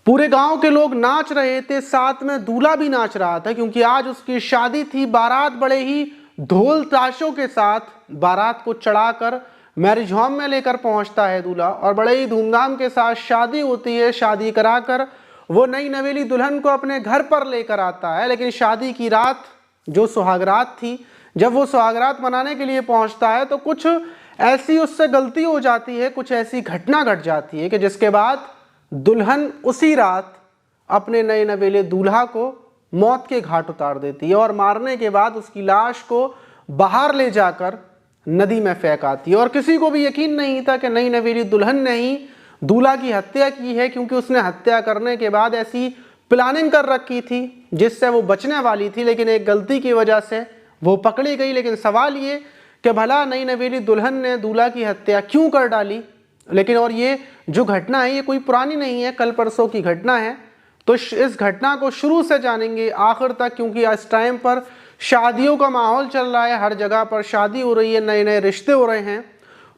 पूरे गांव के लोग नाच रहे थे, साथ में दूल्हा भी नाच रहा था क्योंकि आज उसकी शादी थी। बारात बड़े ही ढोल ताशों के साथ बारात को चढ़ाकर मैरिज होम में लेकर पहुंचता है दूल्हा, और बड़े ही धूमधाम के साथ शादी होती है। शादी कराकर वो नई नवेली दुल्हन को अपने घर पर लेकर आता है। लेकिन शादी की रात जो सुहागरात थी, जब वो सुहागरात मनाने के लिए पहुंचता है तो कुछ ऐसी उससे गलती हो जाती है, कुछ ऐसी घटना घट जाती है कि जिसके बाद दुल्हन उसी रात अपने नए नवेले दूल्हा को मौत के घाट उतार देती है और मारने के बाद उसकी लाश को बाहर ले जाकर नदी में फेंक आती है। और किसी को भी यकीन नहीं था कि नई नवेली दुल्हन ने ही दूल्हा की हत्या की है, क्योंकि उसने हत्या करने के बाद ऐसी प्लानिंग कर रखी थी जिससे वो बचने वाली थी, लेकिन एक गलती की वजह से वो पकड़ी गई। लेकिन सवाल ये कि भला नई नवेली दुल्हन ने दूल्हा की हत्या क्यों कर डाली। लेकिन और ये जो घटना है ये कोई पुरानी नहीं है, कल परसों की घटना है। तो इस घटना को शुरू से जानेंगे आखिर तक, क्योंकि इस टाइम पर शादियों का माहौल चल रहा है, हर जगह पर शादी हो रही है, नए नए रिश्ते हो रहे हैं।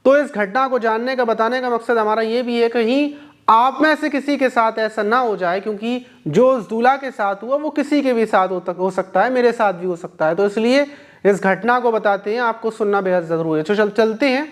तो इस घटना को जानने का, बताने का मकसद हमारा ये भी है कहीं आप में से किसी के साथ ऐसा ना हो जाए, क्योंकि जो उस दूल्हा के साथ हुआ वो किसी के भी साथ हो सकता है, मेरे साथ भी हो सकता है। तो इसलिए इस घटना को बताते हैं, आपको सुनना बेहद जरूरी है। तो चलते हैं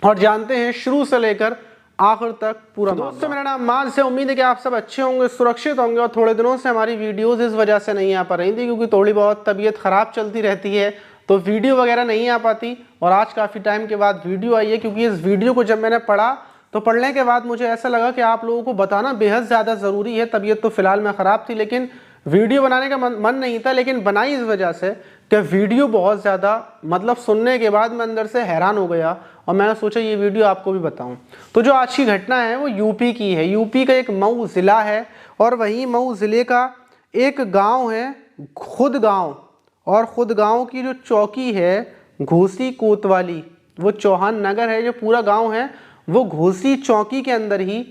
और जानते हैं शुरू से लेकर आखिर तक पूरा। दोस्तों मेरा नाम माज है, उम्मीद है कि आप सब अच्छे होंगे, सुरक्षित होंगे। और थोड़े दिनों से हमारी वीडियोस इस वजह से नहीं आ पा रही थी क्योंकि थोड़ी बहुत तबीयत खराब चलती रहती है, तो वीडियो वगैरह नहीं आ पाती। और आज काफ़ी टाइम के बाद वीडियो आई है, क्योंकि इस वीडियो को जब मैंने पढ़ा तो पढ़ने के बाद मुझे ऐसा लगा कि आप लोगों को बताना बेहद ज़्यादा ज़रूरी है। तबीयत तो फिलहाल में ख़राब थी, लेकिन वीडियो बनाने का मन नहीं था, लेकिन बनाई इस वजह से कि वीडियो बहुत ज़्यादा, मतलब सुनने के बाद मैं अंदर से हैरान हो गया और मैंने सोचा ये वीडियो आपको भी बताऊं। तो जो आज की घटना है वो यूपी की है। यूपी का एक मऊ ज़िला है और वहीं मऊ ज़िले का एक गांव है खुद गांव, और खुद गांव की जो चौकी है घोसी कोतवाली, वो चौहान नगर है। जो पूरा गांव है वो घोसी चौकी के अंदर ही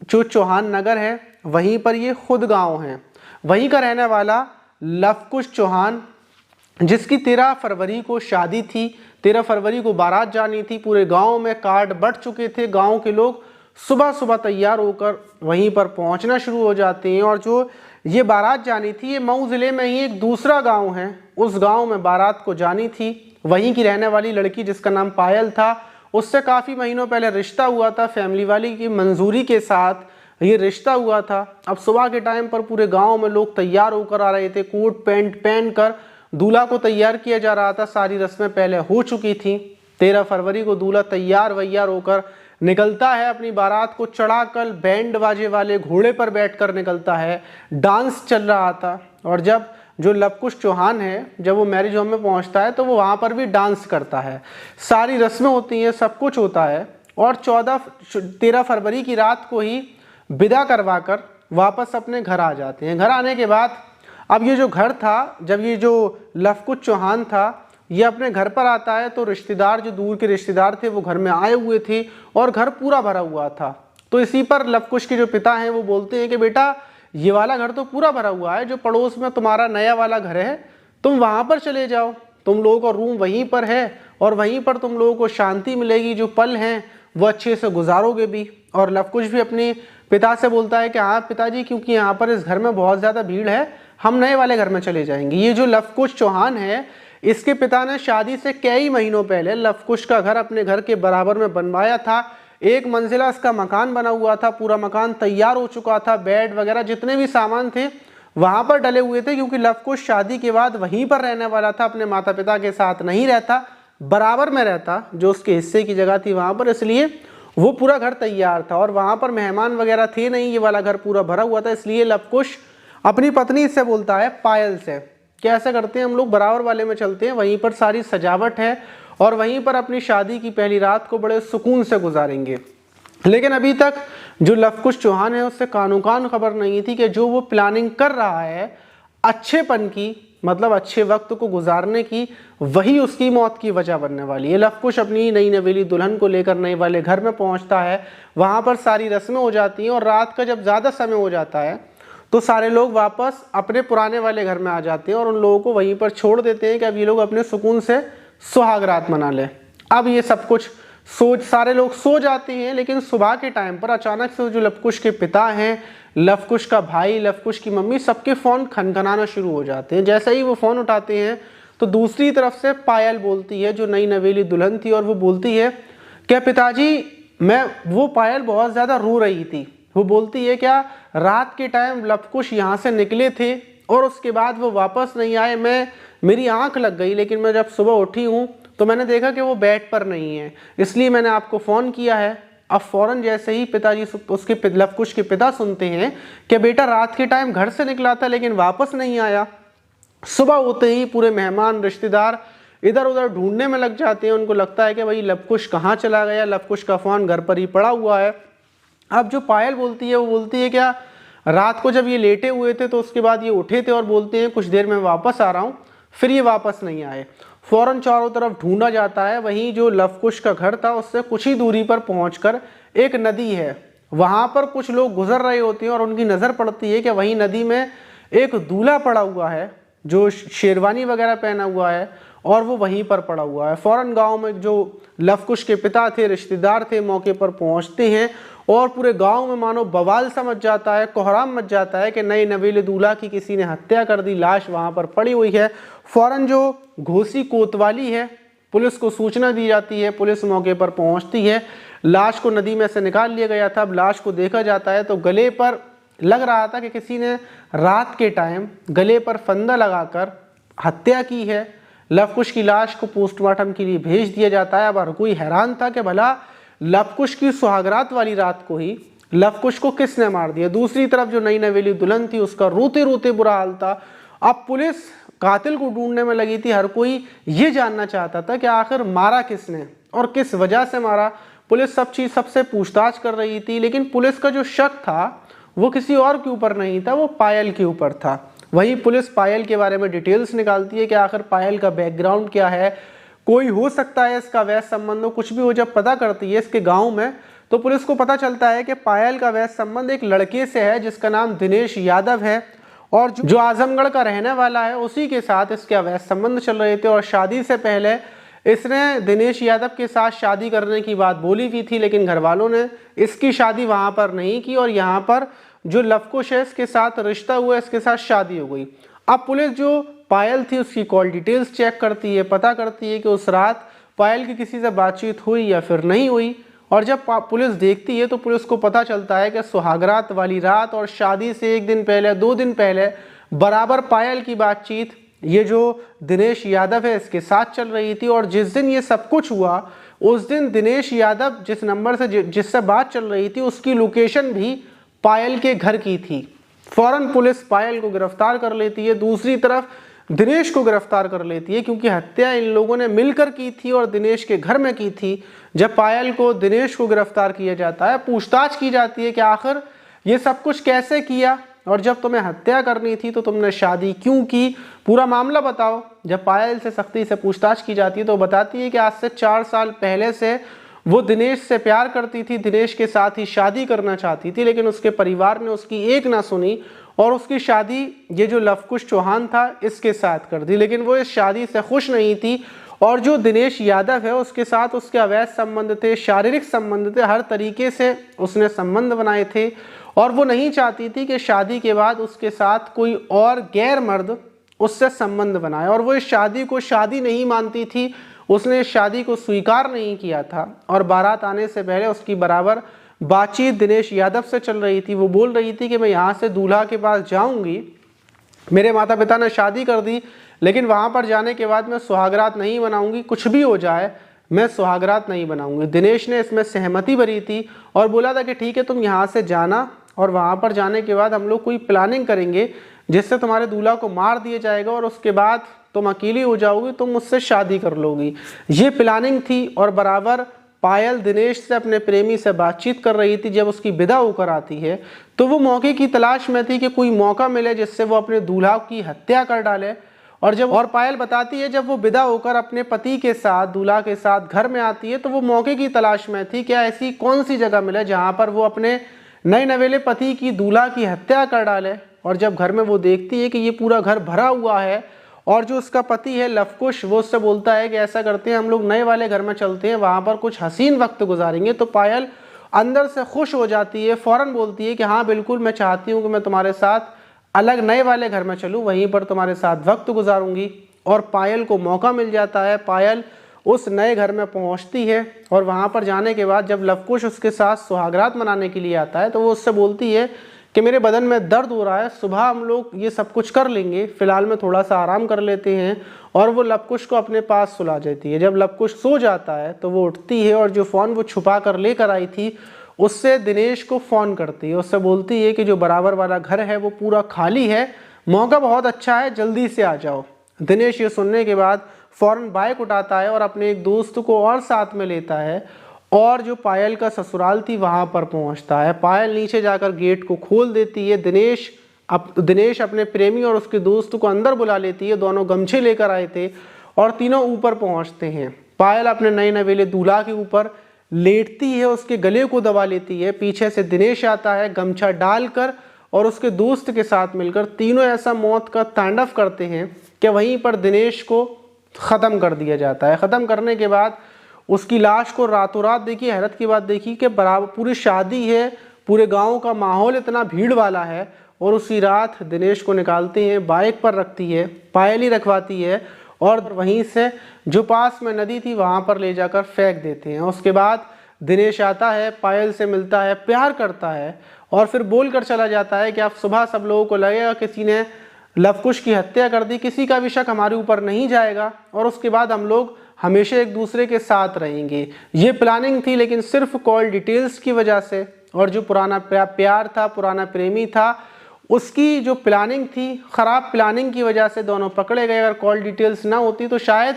जो चौहान नगर है वहीं पर ये खुद गांव है। वहीं का रहने वाला लवकुश चौहान, जिसकी 13 फरवरी को शादी थी, 13 फरवरी को बारात जानी थी। पूरे गांव में कार्ड बंट चुके थे, गांव के लोग सुबह सुबह तैयार होकर वहीं पर पहुंचना शुरू हो जाते हैं। और जो ये बारात जानी थी, ये मऊ ज़िले में ही एक दूसरा गांव है, उस गांव में बारात को जानी थी। वहीं की रहने वाली लड़की जिसका नाम पायल था, उससे काफ़ी महीनों पहले रिश्ता हुआ था, फैमिली वाली की मंजूरी के साथ ये रिश्ता हुआ था। अब सुबह के टाइम पर पूरे गांव में लोग तैयार होकर आ रहे थे, कोट पैंट पहन कर दूल्हा को तैयार किया जा रहा था। सारी रस्में पहले हो चुकी थी। 13 फरवरी को दूल्हा तैयार वैयार होकर निकलता है, अपनी बारात को चढ़ाकर बैंड बाजे वाले घोड़े पर बैठकर निकलता है। डांस चल रहा था, और जब जो लवकुश चौहान है जब वो मैरिज होम में पहुंचता है तो वो वहाँ पर भी डांस करता है। सारी रस्में होती हैं, सब कुछ होता है। और 13 फरवरी की रात को ही विदा करवा कर वापस अपने घर आ जाते हैं। घर आने के बाद अब ये जो घर था, जब ये जो लवकुश चौहान था ये अपने घर पर आता है तो रिश्तेदार, जो दूर के रिश्तेदार थे, वो घर में आए हुए थे और घर पूरा भरा हुआ था। तो इसी पर लवकुश के जो पिता हैं वो बोलते हैं कि बेटा ये वाला घर तो पूरा भरा हुआ है, जो पड़ोस में तुम्हारा नया वाला घर है तुम वहाँ पर चले जाओ, तुम लोगों का रूम वहीं पर है और वहीं पर तुम लोगों को शांति मिलेगी, जो पल हैं वो अच्छे से गुजारोगे भी। और लवकुश भी अपने पिता से बोलता है कि हाँ पिताजी, क्योंकि यहाँ पर इस घर में बहुत ज़्यादा भीड़ है, हम नए वाले घर में चले जाएंगे। ये जो लवकुश चौहान है, इसके पिता ने शादी से कई महीनों पहले लवकुश का घर अपने घर के बराबर में बनवाया था। एक मंजिला इसका मकान बना हुआ था, पूरा मकान तैयार हो चुका था, बेड वगैरह जितने भी सामान थे वहाँ पर डले हुए थे, क्योंकि लवकुश शादी के बाद वहीं पर रहने वाला था, अपने माता पिता के साथ नहीं रहता, बराबर में रहता, जो उसके हिस्से की जगह थी वहाँ पर, इसलिए वो पूरा घर तैयार था। और वहाँ पर मेहमान वगैरह थे नहीं, ये वाला घर पूरा भरा हुआ था। इसलिए लवकुश अपनी पत्नी से बोलता है, पायल से, कि ऐसा करते हैं हम लोग बराबर वाले में चलते हैं, वहीं पर सारी सजावट है और वहीं पर अपनी शादी की पहली रात को बड़े सुकून से गुजारेंगे। लेकिन अभी तक जो लवकुश चौहान है उससे कानो कान खबर नहीं थी कि जो वो प्लानिंग कर रहा है अच्छेपन की, मतलब अच्छे वक्त को गुजारने की, वही उसकी मौत की वजह बनने वाली है। लवकुश अपनी नई नवेली दुल्हन को लेकर नए वाले घर में पहुंचता है, वहाँ पर सारी रस्में हो जाती हैं और रात का जब ज़्यादा समय हो जाता है तो सारे लोग वापस अपने पुराने वाले घर में आ जाते हैं और उन लोगों को वहीं पर छोड़ देते हैं कि अब ये लोग अपने सुकून से सुहागरात मना लें। अब ये सब कुछ सारे लोग सो जाते हैं, लेकिन सुबह के टाइम पर अचानक से जो लवकुश के पिता हैं, लवकुश का भाई, लवकुश की मम्मी, सबके फ़ोन खनखनाना शुरू हो जाते हैं। जैसे ही वो फ़ोन उठाते हैं तो दूसरी तरफ से पायल बोलती है, जो नई नवेली दुल्हन थी, और वो बोलती है क्या पिताजी, वो पायल बहुत ज़्यादा रो रही थी। वो बोलती है क्या रात के टाइम लवकुश यहाँ से निकले थे और उसके बाद वो वापस नहीं आए, मेरी आंख लग गई, लेकिन मैं जब सुबह उठी हूँ तो मैंने देखा कि वो बेड पर नहीं है, इसलिए मैंने आपको फ़ोन किया है। अब फ़ौरन जैसे ही पिताजी उसके लवकुश के पिता सुनते हैं कि बेटा रात के टाइम घर से निकला था लेकिन वापस नहीं आया, सुबह होते ही पूरे मेहमान रिश्तेदार इधर उधर ढूंढने में लग जाते हैं। उनको लगता है कि भाई लवकुश कहाँ चला गया, लवकुश का फ़ोन घर पर ही पड़ा हुआ है। अब जो पायल बोलती है वो बोलती है क्या रात को जब ये लेटे हुए थे तो उसके बाद ये उठे थे और बोलते हैं कुछ देर में वापस आ रहा हूँ, फिर ये वापस नहीं आए। फ़ौरन चारों तरफ ढूंढा जाता है। वहीं जो लवकुश का घर था उससे कुछ ही दूरी पर पहुंचकर एक नदी है, वहाँ पर कुछ लोग गुजर रहे होते हैं और उनकी नज़र पड़ती है कि वहीं नदी में एक दूल्हा पड़ा हुआ है जो शेरवानी वगैरह पहना हुआ है और वो वहीं पर पड़ा हुआ है। फ़ौरन गांव में जो लवकुश के पिता थे, रिश्तेदार थे, मौके पर पहुंचते हैं और पूरे गांव में मानो बवाल सा मच जाता है, कोहराम मच जाता है कि नई नवेली दूल्हा की किसी ने हत्या कर दी, लाश वहां पर पड़ी हुई है। फ़ौरन जो घोसी कोतवाली है, पुलिस को सूचना दी जाती है, पुलिस मौके पर पहुंचती है। लाश को नदी में से निकाल लिया गया था। अब लाश को देखा जाता है तो गले पर लग रहा था कि किसी ने रात के टाइम गले पर फंदा लगाकर हत्या की है। लवकुश की लाश को पोस्टमार्टम के लिए भेज दिया जाता है। अब हर कोई हैरान था कि भला लवकुश की सुहागरात वाली रात को ही लवकुश को किसने मार दिया। दूसरी तरफ जो नई नवेली दुल्हन थी उसका रोते रोते बुरा हाल था। अब पुलिस कातिल को ढूंढने में लगी थी। हर कोई ये जानना चाहता था कि आखिर मारा किसने और किस वजह से मारा। पुलिस सबसे पूछताछ कर रही थी, लेकिन पुलिस का जो शक था वो किसी और के ऊपर नहीं था, वो पायल के ऊपर था। वहीं पुलिस पायल के बारे में डिटेल्स निकालती है कि आखिर पायल का बैकग्राउंड क्या है, कोई हो सकता है इसका वैध संबंध हो, कुछ भी हो। जब पता करती है इसके गांव में तो पुलिस को पता चलता है कि पायल का वैध संबंध एक लड़के से है जिसका नाम दिनेश यादव है और जो आजमगढ़ का रहने वाला है, उसी के साथ इसके अवैध संबंध चल रहे थे। और शादी से पहले इसने दिनेश यादव के साथ शादी करने की बात बोली हुई थी, लेकिन घर वालों ने इसकी शादी वहां पर नहीं की और यहाँ पर जो लवकुश है इसके साथ रिश्ता हुआ, इसके साथ शादी हो गई। अब पुलिस जो पायल थी उसकी कॉल डिटेल्स चेक करती है, पता करती है कि उस रात पायल की किसी से बातचीत हुई या फिर नहीं हुई। और जब पुलिस देखती है तो पुलिस को पता चलता है कि सुहागरात वाली रात और शादी से एक दिन पहले, 2 दिन पहले बराबर पायल की बातचीत ये जो दिनेश यादव है इसके साथ चल रही थी। और जिस दिन ये सब कुछ हुआ उस दिन दिनेश यादव जिस नंबर से जिससे बात चल रही थी उसकी लोकेशन भी पायल के घर की थी। फौरन पुलिस पायल को गिरफ्तार कर लेती है, दूसरी तरफ दिनेश को गिरफ्तार कर लेती है, क्योंकि हत्या इन लोगों ने मिलकर की थी और दिनेश के घर में की थी। जब पायल को, दिनेश को गिरफ्तार किया जाता है, पूछताछ की जाती है कि आखिर ये सब कुछ कैसे किया और जब तुम्हें हत्या करनी थी तो तुमने शादी क्यों की, पूरा मामला बताओ। जब पायल से सख्ती से पूछताछ की जाती है तो बताती है कि आज से 4 साल पहले से वो दिनेश से प्यार करती थी, दिनेश के साथ ही शादी करना चाहती थी, लेकिन उसके परिवार ने उसकी एक ना सुनी और उसकी शादी ये जो लवकुश चौहान था इसके साथ कर दी। लेकिन वो इस शादी से खुश नहीं थी और जो दिनेश यादव है उसके साथ उसके अवैध संबंध थे, शारीरिक संबंध थे, हर तरीके से उसने संबंध बनाए थे और वो नहीं चाहती थी कि शादी के बाद उसके साथ कोई और गैर मर्द उससे संबंध बनाए। और वो इस शादी को शादी नहीं मानती थी, उसने इस शादी को स्वीकार नहीं किया था। और बारात आने से पहले उसकी बराबर बातचीत दिनेश यादव से चल रही थी। वो बोल रही थी कि मैं यहाँ से दूल्हा के पास जाऊँगी, मेरे माता पिता ने शादी कर दी, लेकिन वहाँ पर जाने के बाद मैं सुहागरात नहीं बनाऊँगी, कुछ भी हो जाए मैं सुहागरात नहीं बनाऊँगी। दिनेश ने इसमें सहमति भरी थी और बोला था कि ठीक है तुम यहाँ से जाना और वहाँ पर जाने के बाद हम लोग कोई प्लानिंग करेंगे जिससे तुम्हारे दूल्हा को मार दिया जाएगा और उसके बाद तुम अकेली हो जाओगी, तुम मुझसे शादी कर लोगी। ये प्लानिंग थी। और बराबर पायल दिनेश से अपने प्रेमी से बातचीत कर रही थी। जब उसकी विदा होकर आती है तो वो मौके की तलाश में थी कि कोई मौका मिले जिससे वो अपने दूल्हा की हत्या कर डाले। और पायल बताती है जब वो विदा होकर अपने पति के साथ, दूल्हा के साथ घर में आती है तो वो मौके की तलाश में थी क्या ऐसी कौन सी जगह मिले जहाँ पर वो अपने नए नवेले पति की, दूल्हा की हत्या कर डाले। और जब घर में वो देखती है कि ये पूरा घर भरा हुआ है और जो उसका पति है लवकुश, वो उससे बोलता है कि ऐसा करते हैं हम लोग नए वाले घर में चलते हैं, वहाँ पर कुछ हसीन वक्त गुजारेंगे। तो पायल अंदर से खुश हो जाती है, फ़ौरन बोलती है कि हाँ बिल्कुल, मैं चाहती हूँ कि मैं तुम्हारे साथ अलग नए वाले घर में चलूँ, वहीं पर तुम्हारे साथ वक्त गुजारूंगी। और पायल को मौका मिल जाता है, पायल उस नए घर में पहुंचती है और वहां पर जाने के बाद जब लवकुश उसके साथ सुहागरात मनाने के लिए आता है तो वो उससे बोलती है कि मेरे बदन में दर्द हो रहा है, सुबह हम लोग ये सब कुछ कर लेंगे, फिलहाल में थोड़ा सा आराम कर लेते हैं। और वो लवकुश को अपने पास सुला देती है। जब लवकुश सो जाता है तो वो उठती है और जो फ़ोन वो छुपा कर लेकर आई थी उससे दिनेश को फ़ोन करती है। उससे बोलती है कि जो बराबर वाला घर है वो पूरा खाली है, मौका बहुत अच्छा है, जल्दी से आ जाओ। दिनेश ये सुनने के बाद फ़ौरन बाइक उठाता है और अपने एक दोस्त को और साथ में लेता है और जो पायल का ससुराल थी वहाँ पर पहुँचता है। पायल नीचे जाकर गेट को खोल देती है। दिनेश अपने प्रेमी और उसके दोस्त को अंदर बुला लेती है। दोनों गमछे लेकर आए थे और तीनों ऊपर पहुँचते हैं। पायल अपने नए नवेले दूल्हा के ऊपर लेटती है, उसके गले को दबा लेती है। पीछे से दिनेश आता है गमछा डालकर और उसके दोस्त के साथ मिलकर तीनों ऐसा मौत का तांडव करते हैं कि वहीं पर दिनेश को ख़त्म कर दिया जाता है। ख़त्म करने के बाद उसकी लाश को रातों रात, देखिए हैरत की बात देखिए कि बराबर पूरी शादी है, पूरे गांव का माहौल इतना भीड़ वाला है और उसी रात दिनेश को निकालते हैं, बाइक पर रखती है, पायल ही रखवाती है और वहीं से जो पास में नदी थी वहाँ पर ले जाकर फेंक देते हैं। उसके बाद दिनेश आता है, पायल से मिलता है, प्यार करता है और फिर बोल कर चला जाता है कि आप सुबह सब लोगों को लगेगा किसी ने लवकुश की हत्या कर दी, किसी का भी शक हमारे ऊपर नहीं जाएगा और उसके बाद हम लोग हमेशा एक दूसरे के साथ रहेंगे। ये प्लानिंग थी, लेकिन सिर्फ कॉल डिटेल्स की वजह से और जो पुराना प्यार था, पुराना प्रेमी था, उसकी जो प्लानिंग थी, ख़राब प्लानिंग की वजह से दोनों पकड़े गए। अगर कॉल डिटेल्स ना होती तो शायद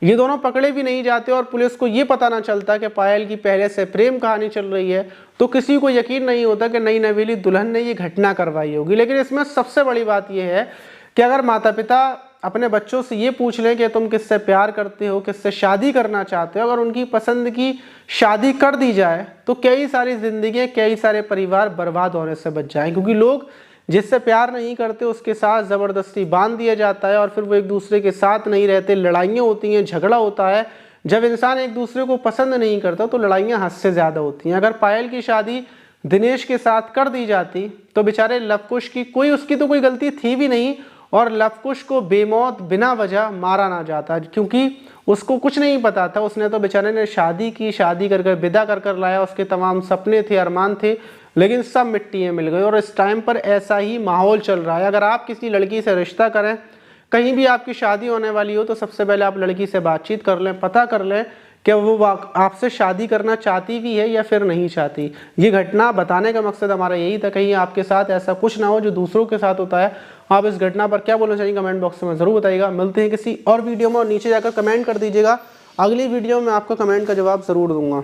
ये दोनों पकड़े भी नहीं जाते और पुलिस को ये पता ना चलता कि पायल की पहले से प्रेम कहानी चल रही है, तो किसी को यकीन नहीं होता कि नई नवेली दुल्हन ने ये घटना करवाई होगी। लेकिन इसमें सबसे बड़ी बात यह है कि अगर माता पिता अपने बच्चों से ये पूछ लें कि तुम किससे प्यार करते हो, किससे शादी करना चाहते हो, अगर उनकी पसंद की शादी कर दी जाए तो कई सारी जिंदगियाँ, कई सारे परिवार बर्बाद होने से बच जाएं। क्योंकि लोग जिससे प्यार नहीं करते उसके साथ ज़बरदस्ती बांध दिया जाता है और फिर वो एक दूसरे के साथ नहीं रहते, लड़ाइयाँ होती हैं, झगड़ा होता है। जब इंसान एक दूसरे को पसंद नहीं करता तो लड़ाइयाँ हद से ज़्यादा होती हैं। अगर पायल की शादी दिनेश के साथ कर दी जाती तो बेचारे लवकुश की उसकी तो कोई गलती थी भी नहीं और लवकुश को बेमौत बिना वजह मारा ना जाता, क्योंकि उसको कुछ नहीं पता था। उसने तो बेचारे ने शादी की, शादी कर कर विदा कर कर लाया, उसके तमाम सपने थे, अरमान थे, लेकिन सब मिट्टी में मिल गए। और इस टाइम पर ऐसा ही माहौल चल रहा है। अगर आप किसी लड़की से रिश्ता करें, कहीं भी आपकी शादी होने वाली हो, तो सबसे पहले आप लड़की से बातचीत कर लें, पता कर लें कि वो आपसे शादी करना चाहती भी है या फिर नहीं चाहती। ये घटना बताने का मकसद हमारा यही था, कहीं आपके साथ ऐसा कुछ ना हो जो दूसरों के साथ होता है। आप इस घटना पर क्या बोलना चाहिए कमेंट बॉक्स में ज़रूर बताइएगा। मिलते हैं किसी और वीडियो में और नीचे जाकर कमेंट कर दीजिएगा, अगली वीडियो में आपको कमेंट का जवाब ज़रूर दूंगा।